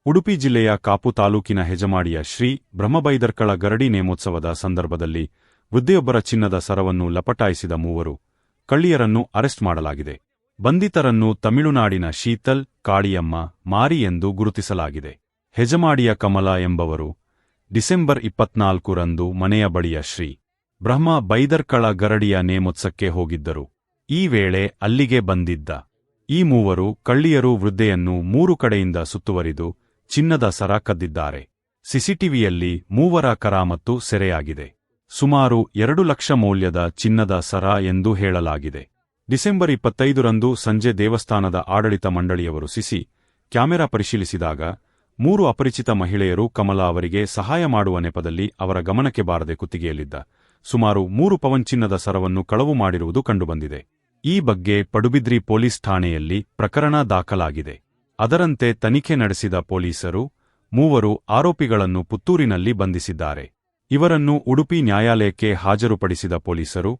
ಉಡುಪಿ ಜಿಲ್ಲೆಯ ಕಾಪು ತಾಲೂಕಿನ ಹೆಜಮಾಡಿಯ ಶ್ರೀ ಬ್ರಹ್ಮಬೈದರ್ಕಳ ಗರಡಿ ನೇಮೋತ್ಸವದ ಸಂದರ್ಭದಲ್ಲಿ ವೃದ್ಧೆಯೊಬ್ಬರ ಚಿನ್ನದ ಸರವನ್ನು ಲಪಟಾಯಿಸಿದ ಮೂವರು ಕಳ್ಳಿಯರನ್ನು ಅರೆಸ್ಟ್ ಮಾಡಲಾಗಿದೆ. ಬಂಧಿತರನ್ನು ತಮಿಳುನಾಡಿನ ಶೀತಲ್, ಕಾಳಿಯಮ್ಮ, ಮಾರಿ ಎಂದು ಗುರುತಿಸಲಾಗಿದೆ. ಹೆಜಮಾಡಿಯ ಕಮಲ ಎಂಬವರು ಡಿಸೆಂಬರ್ 24 ರಂದು ಮನೆಯ ಬಳಿಯ ಶ್ರೀ ಬ್ರಹ್ಮ ಬೈದರ್ಕಳ ಗರಡಿಯ ನೇಮೋತ್ಸವಕ್ಕೆ ಹೋಗಿದ್ದರು. ಈ ವೇಳೆ ಅಲ್ಲಿಗೆ ಬಂದಿದ್ದ ಈ ಮೂವರು ಕಳ್ಳಿಯರು ವೃದ್ಧೆಯನ್ನು 3 ಕಡೆಯಿಂದ ಸುತ್ತುವರಿದು ಚಿನ್ನದ ಸರ ಕದ್ದಿದ್ದಾರೆ. ಸಿಸಿಟಿವಿಯಲ್ಲಿ ಮೂವರ ಕರಾಮತ್ತು ಸೆರೆಯಾಗಿದೆ. ಸುಮಾರು 2 ಲಕ್ಷ ಮೌಲ್ಯದ ಚಿನ್ನದ ಸರ ಎಂದು ಹೇಳಲಾಗಿದೆ. ಡಿಸೆಂಬರ್ 25 ರಂದು ಸಂಜೆ ದೇವಸ್ಥಾನದ ಆಡಳಿತ ಮಂಡಳಿಯವರು ಸಿಸಿ ಕ್ಯಾಮೆರಾ ಪರಿಶೀಲಿಸಿದಾಗ 3 ಅಪರಿಚಿತ ಮಹಿಳೆಯರು ಕಮಲ ಅವರಿಗೆ ಸಹಾಯ ಮಾಡುವ ನೆಪದಲ್ಲಿ ಅವರ ಗಮನಕ್ಕೆ ಬಾರದೆ ಕುತ್ತಿಗೆಯಲ್ಲಿದ್ದ ಸುಮಾರು 3 ಪವನ್ ಚಿನ್ನದ ಸರವನ್ನು ಕಳವು ಮಾಡಿರುವುದು ಕಂಡುಬಂದಿದೆ. ಈ ಬಗ್ಗೆ ಪಡುಬಿದ್ರಿ ಪೊಲೀಸ್ ಠಾಣೆಯಲ್ಲಿ ಪ್ರಕರಣ ದಾಖಲಾಗಿದೆ. ಅದರಂತೆ ತನಿಖೆ ನಡೆಸಿದ ಪೊಲೀಸರು ಮೂವರು ಆರೋಪಿಗಳನ್ನು ಪುತ್ತೂರಿನಲ್ಲಿ ಬಂಧಿಸಿದ್ದಾರೆ. ಇವರನ್ನು ಉಡುಪಿ ನ್ಯಾಯಾಲಯಕ್ಕೆ ಹಾಜರುಪಡಿಸಿದ ಪೊಲೀಸರು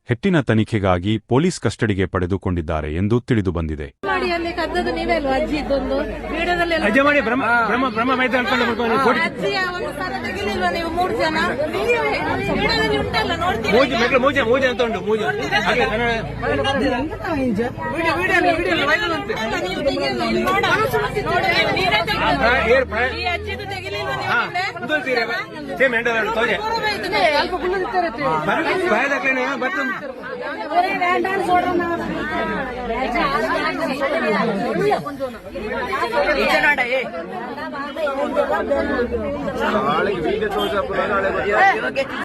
ಹೆಚ್ಚಿನ ತನಿಖೆಗಾಗಿ ಪೊಲೀಸ್ ಕಸ್ಟಡಿಗೆ ಪಡೆದುಕೊಂಡಿದ್ದಾರೆ ಎಂದು ತಿಳಿದುಬಂದಿದೆ.